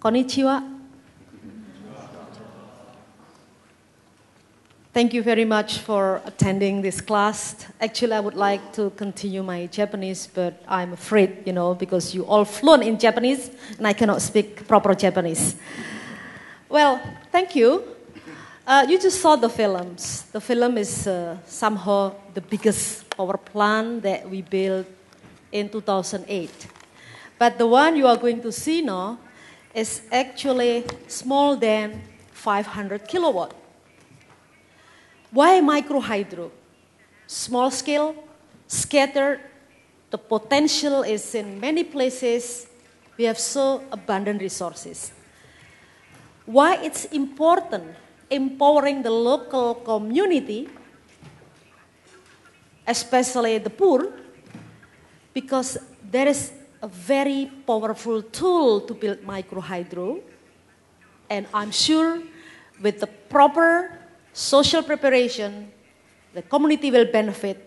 Konnichiwa. Thank you very much for attending this class. Actually, I would like to continue my Japanese, but I'm afraid, because you all fluent in Japanese, and I cannot speak proper Japanese. Well, thank you. You just saw the films. The film is somehow the biggest power plant that we built in 2008. But the one you are going to see now is actually smaller than 500 kilowatt. Why microhydro? Small scale, scattered, the potential is in many places. We have so abundant resources. Why it's important empowering the local community, especially the poor, because there is a very powerful tool to build microhydro, and I'm sure with the proper social preparation, the community will benefit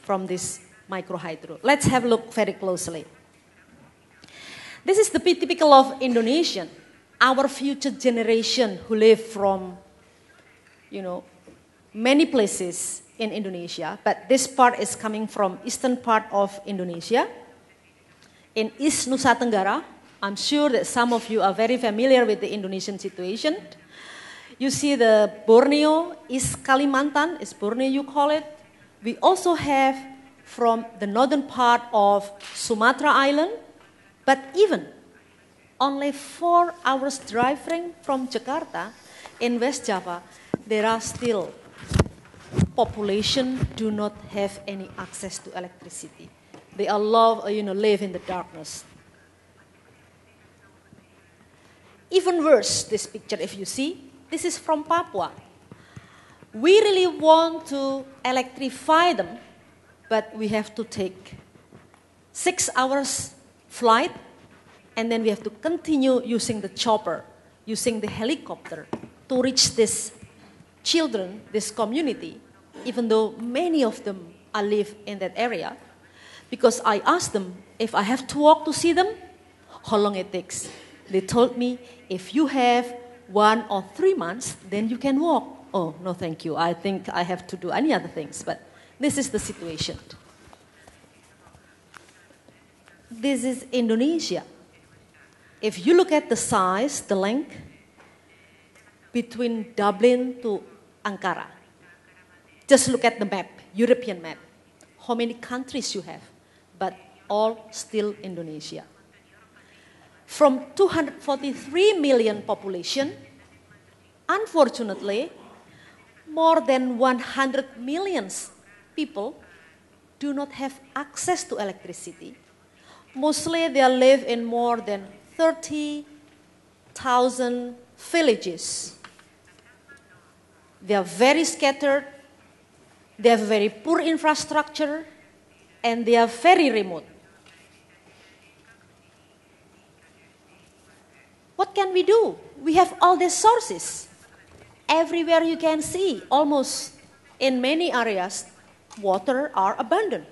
from this microhydro. Let's have a look very closely. This is the typical of Indonesian, our future generation who live from, many places in Indonesia, but this part is coming from eastern part of Indonesia. In East Nusa Tenggara, I'm sure that some of you are very familiar with the Indonesian situation. You see the Borneo, East Kalimantan, is Borneo you call it. We also have from the northern part of Sumatra Island, but even only 4 hours driving from Jakarta in West Java, there are still population do not have any access to electricity. They all live in the darkness. Even worse, this picture, if you see, this is from Papua. We really want to electrify them, but we have to take 6 hours flight, and then we have to continue using the chopper, using the helicopter to reach these children, this community, even though many of them live in that area. Because I asked them, if I have to walk to see them, how long it takes? They told me, if you have 1 or 3 months, then you can walk. Oh, no, thank you. I think I have to do any other things, but this is the situation. This is Indonesia. If you look at the size, the length, between Dublin to Ankara, just look at the map, European map. How many countries you have, but all still Indonesia. From 243 million population, unfortunately, more than 100 million people do not have access to electricity. Mostly they live in more than 30,000 villages. They are very scattered, they have very poor infrastructure, and they are very remote. What can we do? We have all these sources. Everywhere you can see, almost in many areas, water are abundant.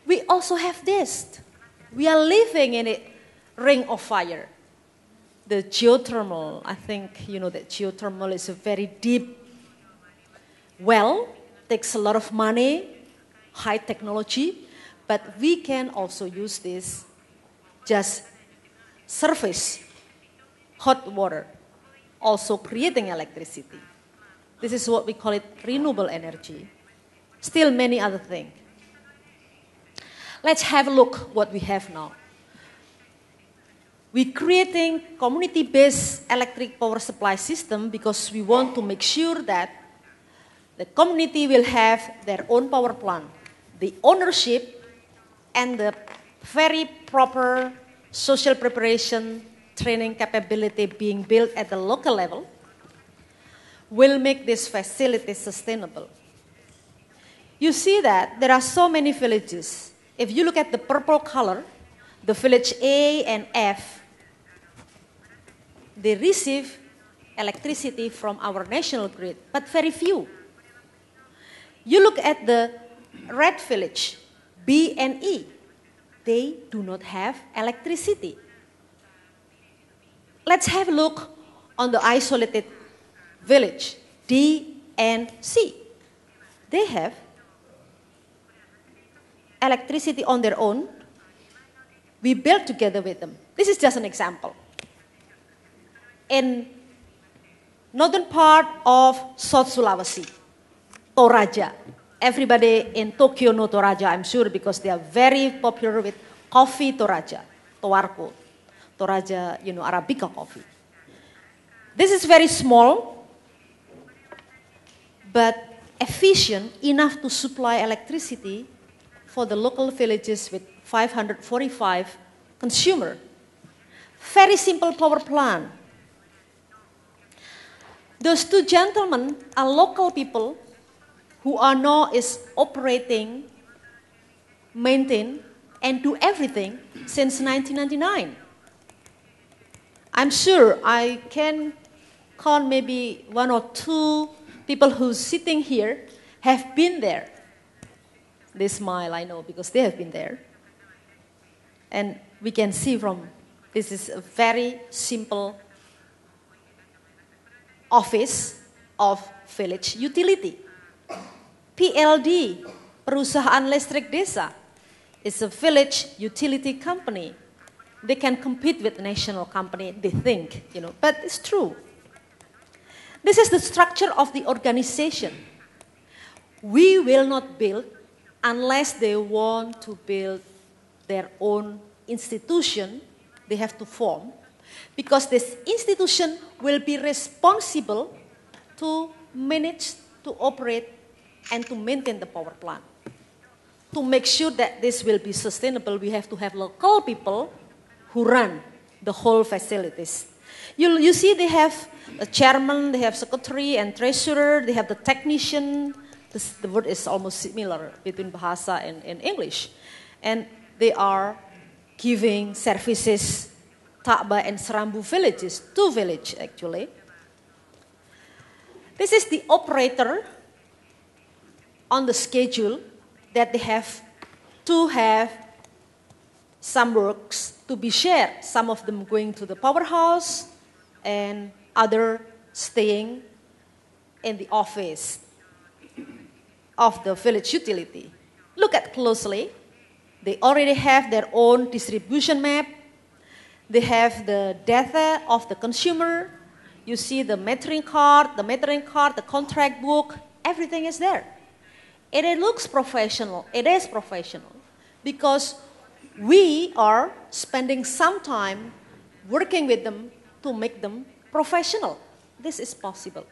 We also have this. We are living in a ring of fire. The geothermal, I think you know that geothermal is a very deep well, takes a lot of money, high technology, but we can also use this just surface hot water, also creating electricity. This is what we call it renewable energy. Still many other things. Let's have a look what we have now. We're creating community-based electric power supply system because we want to make sure that the community will have their own power plant. The ownership and the very proper social preparation, training capability being built at the local level will make this facility sustainable. You see that there are so many villages. If you look at the purple color, the village A and F, they receive electricity from our national grid, but very few. You look at the red village, B and E, they do not have electricity. let's have a look on the isolated village, D and C. They have electricity on their own. We built together with them. This is just an example. In northern part of South Sulawesi, Toraja. Everybody in Tokyo know Toraja, I'm sure, because they are very popular with coffee Toraja, Towarko. Toraja, Arabica coffee. This is very small, but efficient enough to supply electricity for the local villages with 545 consumers. Very simple power plant. Those two gentlemen are local people who are now operating, maintain, and do everything since 1999. I'm sure I can count maybe 1 or 2 people who's sitting here have been there. They smile, I know, because they have been there. And we can see from this is a very simple office of village utility. PLD, Perusahaan Listrik Desa, is a village utility company. They can compete with national company, they think, but it's true. This is the structure of the organization. We will not build unless they want to build their own institution, they have to form, because this institution will be responsible to manage, to operate, and to maintain the power plant. To make sure that this will be sustainable, we have to have local people who run the whole facilities. You see they have a chairman, they have secretary and treasurer, they have the technician. The word is almost similar between Bahasa and English. And they are giving services Takba and Serambu villages, 2 villages actually. This is the operator on the schedule that they have to have some works to be shared. Some of them going to the powerhouse and other staying in the office of the village utility. Look at closely. They already have their own distribution map. They have the data of the consumer. You see the metering card, the contract book, everything is there. And it looks professional. It is professional because we are spending some time working with them to make them professional. This is possible.